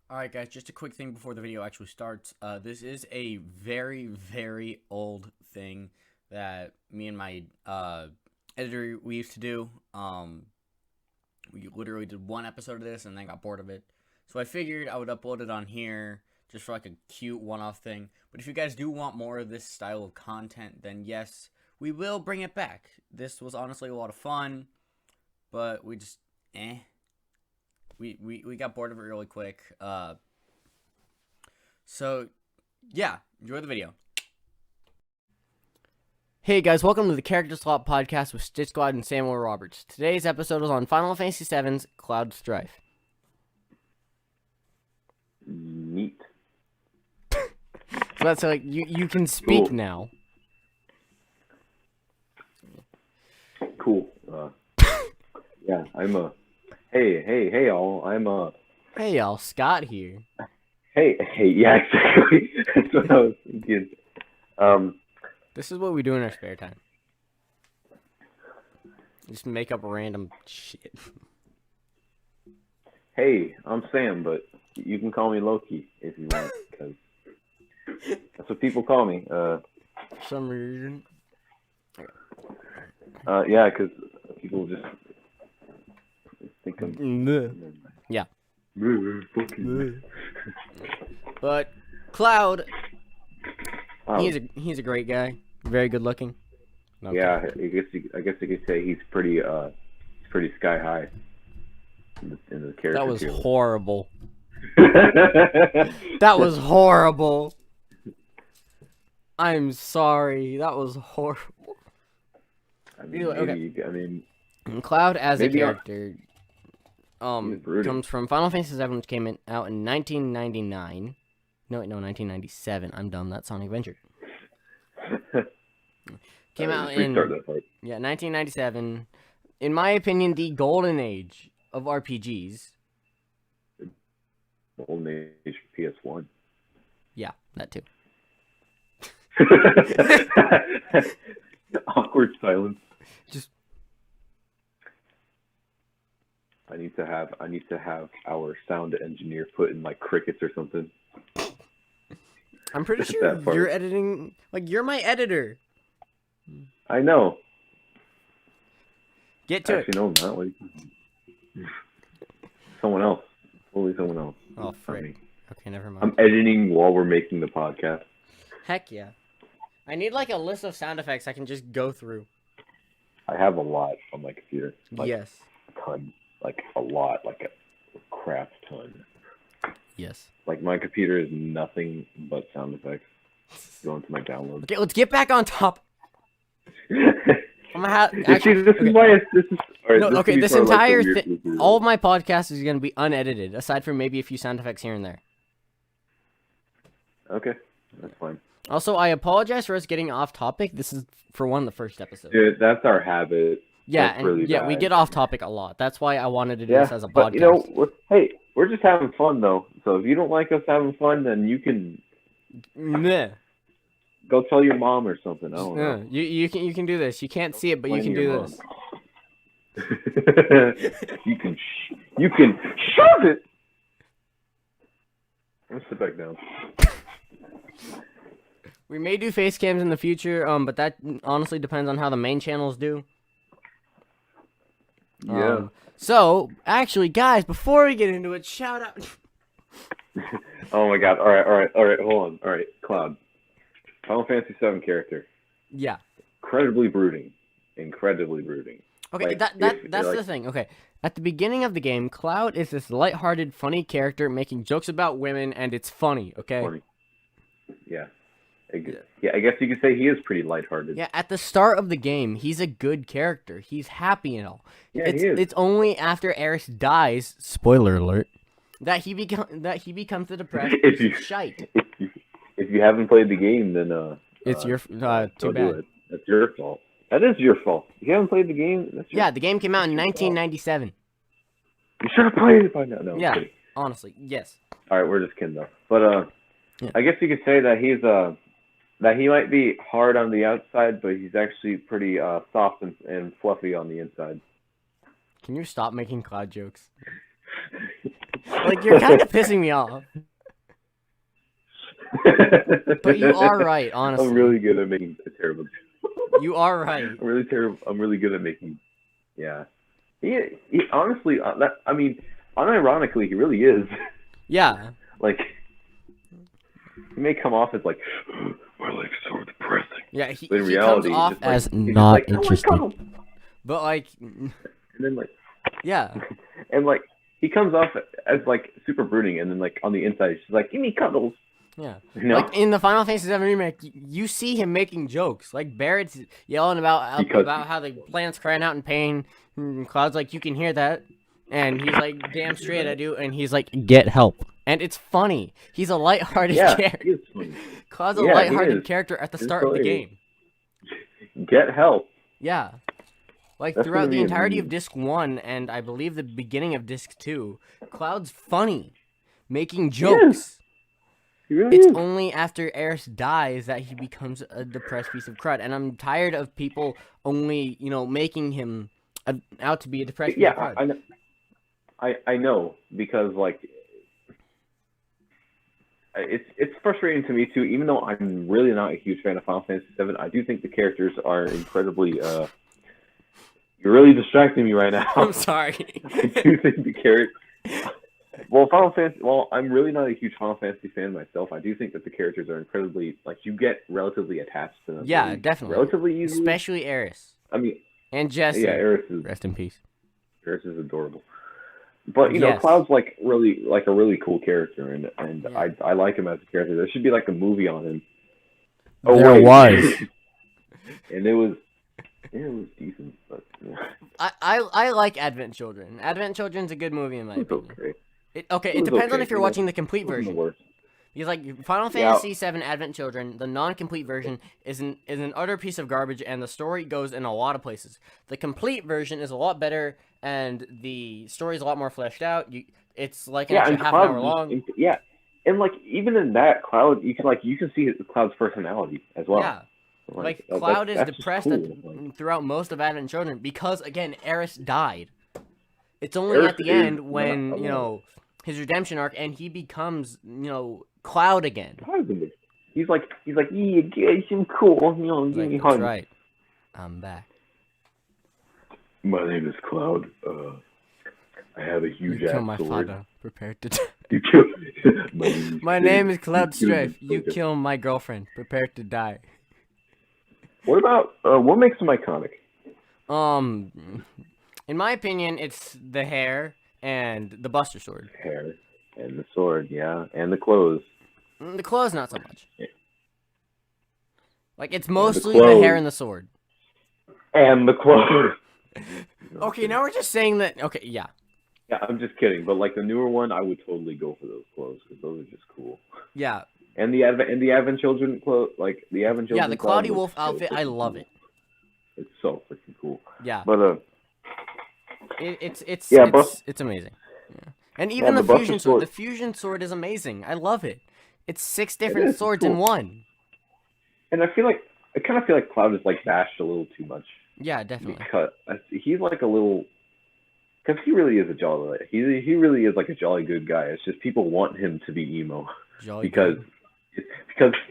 Alright guys, just a quick thing before the video actually starts. This is a very, very old thing that me and my editor, we used to do. We literally did one episode of this and then got bored of it. So I figured I would upload it on here just for like a cute one-off thing. But if you guys do want more of this style of content, then yes, we will bring it back. This was honestly a lot of fun, but we just, We got bored of it really quick. So, yeah, enjoy the video. Hey guys, welcome to the Character Slot Podcast with Stitch Squad and Samuel Roberts. Today's episode is on Final Fantasy VII's Cloud Strife. Neat. So that's like, you can speak now. Cool. Yeah, Hey, y'all. Hey y'all, Scott here. Hey, yeah, exactly. That's what I was thinking. This is what we do in our spare time. Just make up random shit. Hey, I'm Sam, but you can call me Loki if you want, because that's what people call me. For some reason. Yeah, because people just think I'm... Yeah. But Cloud, he's a great guy, very good looking. Okay. Yeah, I guess you could say he's pretty sky high in the character. That was tier. horrible. That was horrible. I'm sorry. That was horrible. I mean, okay. Cloud as a character comes from Final Fantasy VII, which came out in 1999. No, 1997. I'm dumb. That's Sonic Adventure. Came out in 1997. In my opinion, the golden age of RPGs. Golden age PS1. Yeah, that too. Awkward silence. Just. I need to have our sound engineer put in like crickets or something. I'm pretty sure you're editing. Like, you're my editor. I know. Get to it. No, not like someone else. Totally someone else. Oh, frick. Okay, never mind. I'm editing while we're making the podcast. Heck yeah. I need like a list of sound effects I can just go through. I have a lot on my computer. Like, yes. A ton. Like a lot. Like a crap ton. Yes. Like my computer is nothing but sound effects. Go into my downloads. Okay, let's get back on top. I'm gonna have, actually, this is why this is. Right, no, this okay, this entire thing, like all of my podcasts is gonna be unedited, aside from maybe a few sound effects here and there. Okay, that's fine. Also, I apologize for us getting off topic. This is for one of the first episodes. Dude, that's our habit. Yeah, that's really yeah, bad. We get off topic a lot. That's why I wanted to do this as a but, podcast. You know, we're just having fun though. So if you don't like us having fun, then you can go tell your mom or something. I don't know. You can do this. You can't see it, but you can do this. you can shove it. Let's sit back down. We may do face cams in the future, but that honestly depends on how the main channels do. Yeah. So, actually, guys, before we get into it, shout out. Oh my God! All right. Hold on. All right, Cloud. Final Fantasy VII character. Yeah. Incredibly brooding. Okay, like, that's the thing. Okay, at the beginning of the game, Cloud is this lighthearted, funny character making jokes about women, and it's funny. Okay. Funny. Yeah. Yeah, I guess you could say he is pretty lighthearted. Yeah, at the start of the game, he's a good character. He's happy and all. Yeah, he is. It's only after Eris dies, spoiler alert, that he becomes the depressed shite. If you haven't played the game, then it's your too bad. That's your fault. That is your fault. If you haven't played the game, that's your the game came out in 1997. You should have played it by now. No, yeah, honestly, yes. All right, we're just kidding though. But I guess you could say that he's that he might be hard on the outside, but he's actually pretty soft and fluffy on the inside. Can you stop making Cloud jokes? Like, you're kind of pissing me off. But you are right, honestly. I'm really good at making a terrible joke. You are right. I'm really terrible. I'm really good at making. Yeah. He honestly, I mean, unironically, he really is. Yeah. Like, he may come off as like, my life's so depressing. Yeah, But in he reality, comes off he's just as like, not like, interested. But, like, and then like, yeah. and like, he comes off as like super brooding, and then like on the inside, he's just like, give me cuddles. Yeah. You know? Like, in the Final Fantasy VII Remake, you see him making jokes. Like, Barrett's yelling about how the planet's crying out in pain. And Cloud's like, you can hear that. And he's like, damn straight I do. And he's like, get help. And it's funny. He's a lighthearted character. He is funny. Cloud's a lighthearted character at the start of the game. Get help. Yeah. Like, throughout the entirety of Disc 1 and I believe the beginning of Disc 2, Cloud's funny, making jokes. It's only after Aeris dies that he becomes a depressed piece of crud. And I'm tired of people only, making him out to be a depressed piece of crud. I know, because, like, it's frustrating to me, too. Even though I'm really not a huge fan of Final Fantasy VII, I do think the characters are incredibly... You're really distracting me right now. I'm sorry. I do think the characters... Well, I'm really not a huge Final Fantasy fan myself. I do think that the characters are incredibly, like, you get relatively attached to them. Yeah, definitely. Relatively easily. Especially Aeris. I mean... And Jesse. Yeah, Aeris is... Rest in peace. Aeris is adorable. But, you know, Cloud's, like, really, like, a really cool character, and yeah. I like him as a character. There should be, like, a movie on him. Oh, there was. And it was decent, but... Yeah. I like Advent Children. Advent Children's a good movie, in my opinion. Okay. It depends on if you're watching the complete version. Because, like, Final Fantasy VII Advent Children, the non-complete version is an utter piece of garbage, and the story goes in a lot of places. The complete version is a lot better, and the story is a lot more fleshed out. It's like an extra half an hour long. Yeah, and like even in that, Cloud, you can see Cloud's personality as well. Yeah, like Cloud is depressed throughout most of Advent Children because again, Aeris died. It's only at the end when his redemption arc, and he becomes Cloud again. He's like, yeah, guys, I'm cool. Give me hugs. That's right. I'm back. My name is Cloud. I have a huge ass sword. My father. Prepared to die. You kill. My name is Cloud Strife. You kill my girlfriend. Prepared to die. What about what makes him iconic? In my opinion, it's the hair and the Buster Sword. Hair and the sword, yeah, and the clothes. The clothes, not so much. Yeah. Like it's mostly the hair and the sword. And the clothes. Okay, now we're just saying that. Okay, yeah. Yeah, I'm just kidding, but like the newer one, I would totally go for those clothes because those are just cool. Yeah. And the Advent Children clothes, like the Advent Children. Yeah, the Cloudy Wolf outfit, I love it. It's so freaking cool. Yeah. But it's amazing. Yeah. And even the fusion sword. The fusion sword is amazing. I love it. It's 6 different swords in one. And I kind of feel like Cloud is like bashed a little too much. Yeah, definitely. Because he's like a little. Because he really is a jolly. He really is like a jolly good guy. It's just people want him to be emo. Because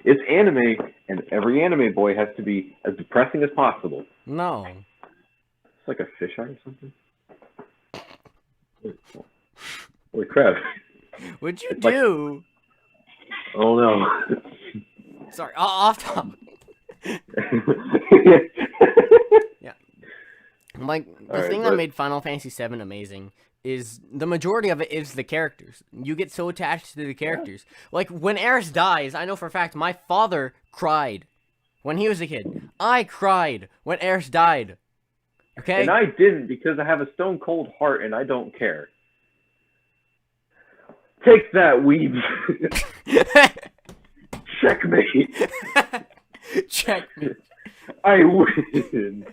it's anime, and every anime boy has to be as depressing as possible. No. It's like a fisheye or something. Holy crap! What'd you do? Oh no! Sorry, off top. Yeah. Like the thing that made Final Fantasy VII amazing is the majority of it is the characters. You get so attached to the characters. Yeah. Like when Aeris dies, I know for a fact my father cried when he was a kid. I cried when Aeris died. Okay? And I didn't because I have a stone cold heart and I don't care. Take that, weebs. Checkmate. Checkmate. I win.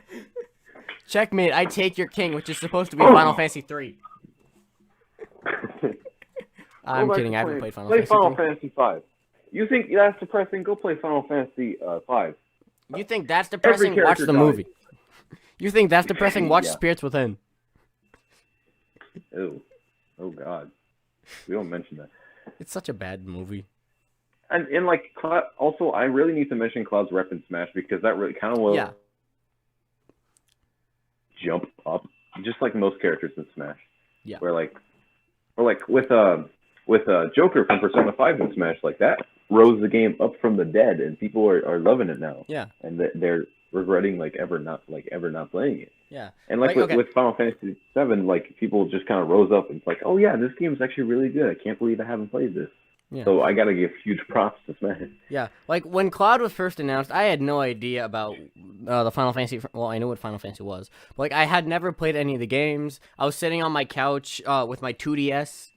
Checkmate, I take your king, which is supposed to be Final Fantasy 3. I'm kidding, I haven't played Final Fantasy 3. Play Final Fantasy 5. You think that's depressing? Go play Final Fantasy 5. You think that's depressing? Watch the movie. You think that's depressing? Watch Spirits Within. Ew. Oh, God. We don't mention that. It's such a bad movie. And like also, I really need to mention Cloud's rep in Smash because that really kind of will jump up, just like most characters in Smash. Yeah. Or like with Joker from Persona 5 in Smash, like that rose the game up from the dead, and people are loving it now. Yeah. And they're regretting ever not playing it. Yeah. And with Final Fantasy 7, like people just kind of rose up and it's like, oh yeah, this game is actually really good. I can't believe I haven't played this. Yeah. So I gotta give huge props to Smash. Yeah, like when Cloud was first announced, I had no idea about the Final Fantasy. Well, I knew what Final Fantasy was, but like I had never played any of the games. I was sitting on my couch with my 2DS,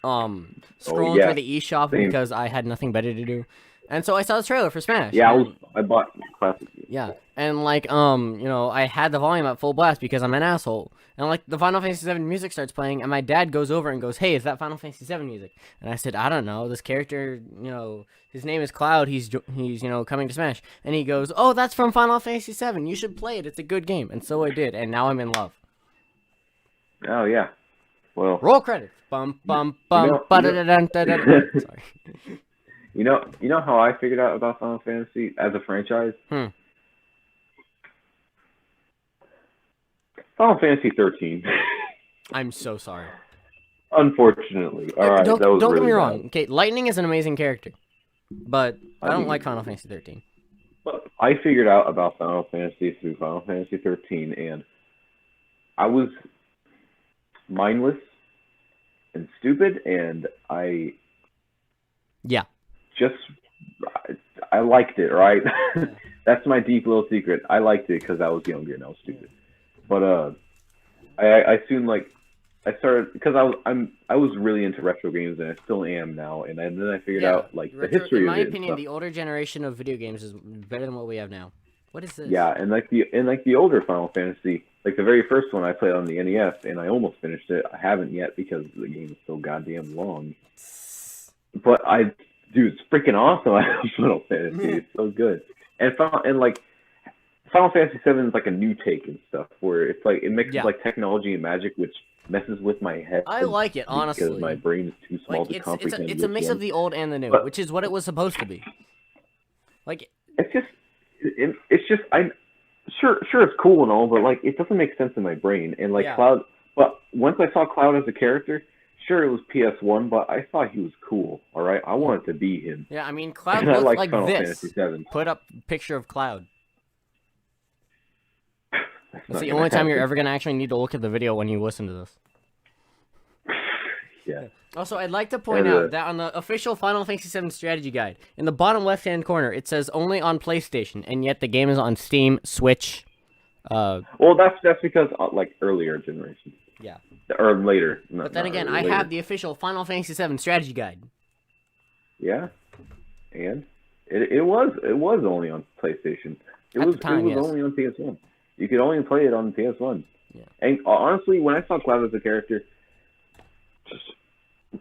scrolling through the eShop because I had nothing better to do, and so I saw the trailer for Smash. Yeah, I bought Classic. Yeah, and like I had the volume at full blast because I'm an asshole. And like the Final Fantasy 7 music starts playing, and my dad goes over and goes, "Hey, is that Final Fantasy 7 music?" And I said, "I don't know. This character, his name is Cloud. He's coming to Smash." And he goes, "Oh, that's from Final Fantasy 7. You should play it. It's a good game." And so I did, and now I'm in love. Oh yeah. Well. Roll credits. Bum bum bum. Sorry. You know how I figured out about Final Fantasy as a franchise? Final Fantasy 13. I'm so sorry. Unfortunately. All right. Don't get me wrong. Okay, Lightning is an amazing character, but I don't like Final Fantasy 13. But I figured out about Final Fantasy through Final Fantasy 13, and I was mindless and stupid, and I liked it, right? That's my deep little secret. I liked it because I was younger and I was stupid. But I soon I started because I was really into retro games, and I still am now. And then I figured out the history. In my opinion, the older generation of video games is better than what we have now. What is this? Yeah, and the older Final Fantasy, like the very first one I played on the NES, and I almost finished it. I haven't yet because the game is so goddamn long. But dude, it's freaking awesome. I love Final Fantasy. It's so good. And Final Fantasy 7 is like a new take and stuff, where it's like it mixes like technology and magic, which messes with my head. I like it, honestly, because my brain is too small to comprehend. It's a mix of the old and the new, which is what it was supposed to be. Like it's just I'm sure it's cool and all, but like it doesn't make sense in my brain. And Cloud, but once I saw Cloud as a character, sure it was PS1, but I thought he was cool. All right, I wanted to be him. Yeah, I mean Cloud looks like Final this. Fantasy 7. Put up a picture of Cloud. That's the only time you're ever gonna actually need to look at the video when you listen to this. Yeah. Also, I'd like to point out that on the official Final Fantasy VII strategy guide, in the bottom left-hand corner, it says only on PlayStation, and yet the game is on Steam, Switch. Well, that's because earlier generations. Yeah. Or later. But then again, I have the official Final Fantasy VII strategy guide. Yeah. And it was only on PlayStation. It was only on PS1. You could only play it on PS1. Yeah. And honestly, when I saw Cloud as a character,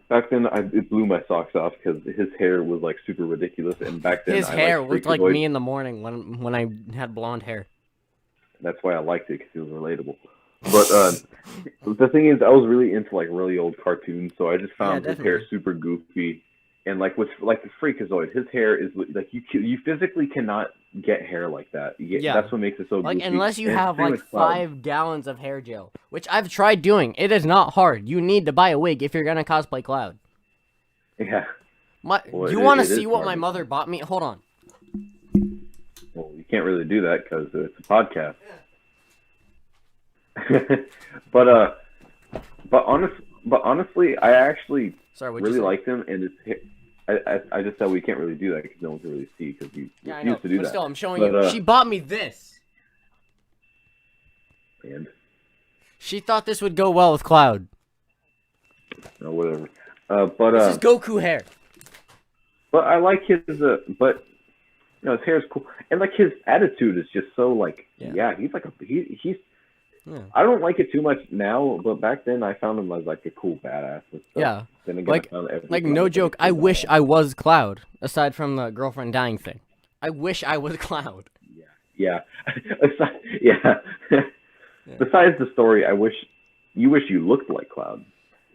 back then it blew my socks off because his hair was super ridiculous, and back then his hair looked like me in the morning when I had blonde hair. That's why I liked it, because he was relatable. But the thing is, I was really into really old cartoons, so I just found his hair super goofy. And with the Freakazoid, his hair is you physically cannot get hair like that. That's what makes it so goofy. Unless you have 5 gallons of hair gel, which I've tried doing. It is not hard. You need to buy a wig if you're gonna cosplay Cloud. Yeah. You want to see what my mother bought me? Hold on. Well, you can't really do that because it's a podcast. But honestly, I actually really liked him, and his hair. I just said we can't really do that because no one can really see because he used to do that. Still, I'm showing you. She bought me this. And? She thought this would go well with Cloud. No, whatever. This is Goku hair. But I like his. His hair is cool, and his attitude is just so he's he's. Yeah. I don't like it too much now, but back then I found him as a cool badass and stuff. Yeah. Then again, no joke, I wish I was Cloud, aside from the girlfriend dying thing. I wish I was Cloud. Yeah. Yeah. Besides the story, you wish you looked like Cloud.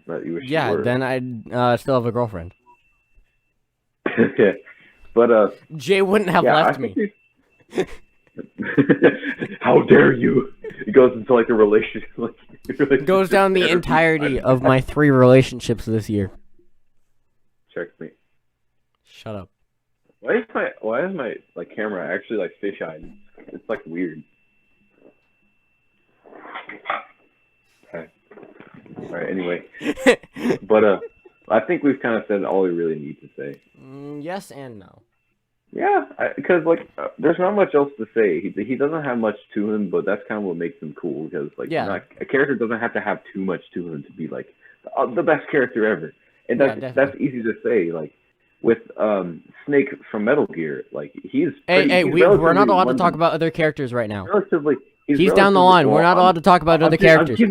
that you wish Yeah, you were. then I'd still have a girlfriend. But Jay wouldn't have left me. How dare you? It goes into like a relationship. Goes down the entirety of my 3 relationships this year. Checkmate. Shut up. Why is my like camera actually like fisheye? It's like weird. Okay. All right. Anyway, but I think we've kind of said all we really need to say. Yes and no. Yeah, because like there's not much else to say. He doesn't have much to him, but that's kind of what makes him cool. Because like a character doesn't have to have too much to him to be like the best character ever, and that's easy to say. Like with Snake from Metal Gear, like he's we're not allowed to talk about other characters right now. Relatively, he's down the line. We're not allowed to talk about other characters. No.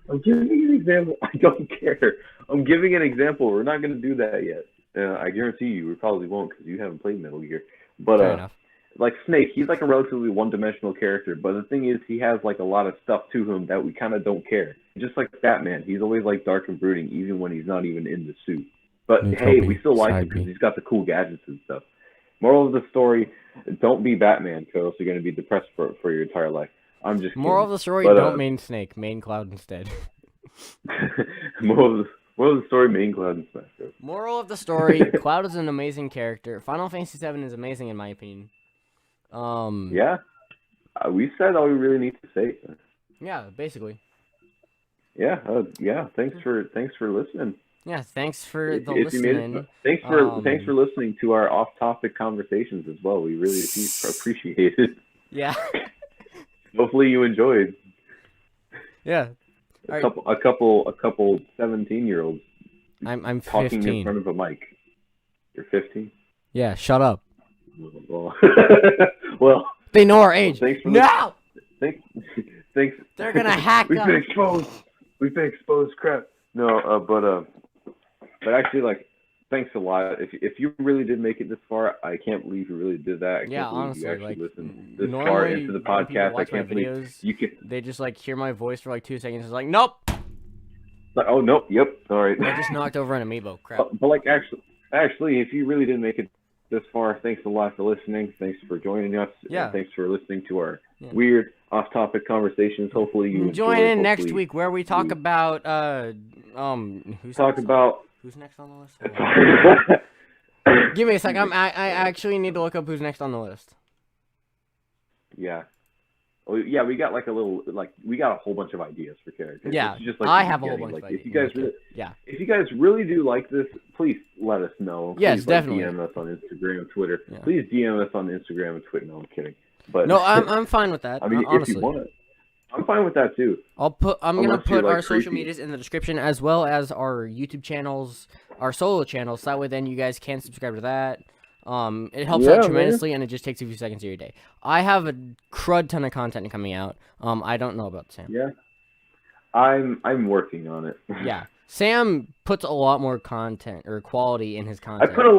I'm giving an example. I don't care. I'm giving an example. We're not going to do that yet. I guarantee you, we probably won't because you haven't played Metal Gear. But like Snake, he's like a relatively one-dimensional character. But the thing is, he has like a lot of stuff to him that we kind of don't care. Just like Batman, he's always like dark and brooding, even when he's not even in the suit. But hey, we still like him because he's got the cool gadgets and stuff. Moral of the story: don't be Batman, or else you're going to be depressed for your entire life. I'm just kidding. Moral of the story: don't main Snake, main Cloud instead. Moral of the story: main Cloud and Smash Bros. Moral of the story: Cloud is an amazing character. Final Fantasy VII is amazing in my opinion. Yeah, we said all we really need to say. Yeah, basically. Yeah, yeah. Thanks for listening. Yeah, thanks for listening. Thanks for listening to our off-topic conversations as well. We really appreciate it. Yeah. Hopefully you enjoyed. Yeah. A couple 17-year-olds. I'm 15. Talking in front of a mic. You're 15? Yeah, shut up. Well, they know our age. No. Thanks. They're gonna hack us. We've been exposed. Crap. No, but actually, like, thanks a lot. If you really did make it this far, I can't believe you really did that. Yeah, honestly, you actually like, listened this far into the podcast. I can't believe you can. They just like hear my voice for like 2 seconds. It's like, nope. Like, oh nope, yep, all right. I just knocked over an amiibo. Crap. But like, actually, if you really did make it this far, thanks a lot for listening. Thanks for joining us. Yeah. Thanks for listening to our weird off-topic conversations. Hopefully you join in next week where we talk about who's next on the list? Give me a sec. I actually need to look up who's next on the list. Yeah. Well, yeah, we got like we got a whole bunch of ideas for characters. Yeah, just like I have a whole bunch of ideas. If you guys really do like this, please let us know. Yes, please, definitely. DM us on Instagram and Twitter. Yeah. Please DM us on Instagram and Twitter. No, I'm kidding. But no, I'm fine with that. I mean, honestly. if you want, I'm fine with that too. I'm gonna put our social medias in the description as well as our YouTube channels, our solo channels. So that way, then you guys can subscribe to that. It helps out tremendously, and it just takes a few seconds of your day. I have a crud ton of content coming out. I don't know about Sam. Yeah, I'm working on it. Yeah, Sam puts a lot more content or quality in his content. I put a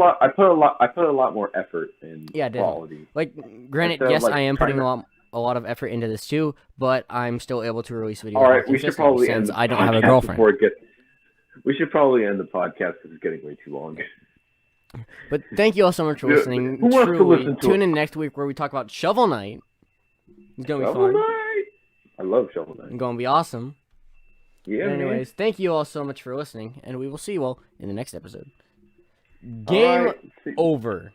lot more effort in quality. Like, granted, yes, I am putting a lot of effort into this too, but I'm still able to release videos. All right, we should probably end. I don't have a girlfriend. We should probably end the podcast because it's getting way too long. But thank you all so much for listening. Who wants to listen to Tune in next week where we talk about Shovel Knight. It's gonna be fun. Knight. I love Shovel Knight. It's gonna be awesome. Yeah. Anyways, thank you all so much for listening, and we will see you all in the next episode. Game over.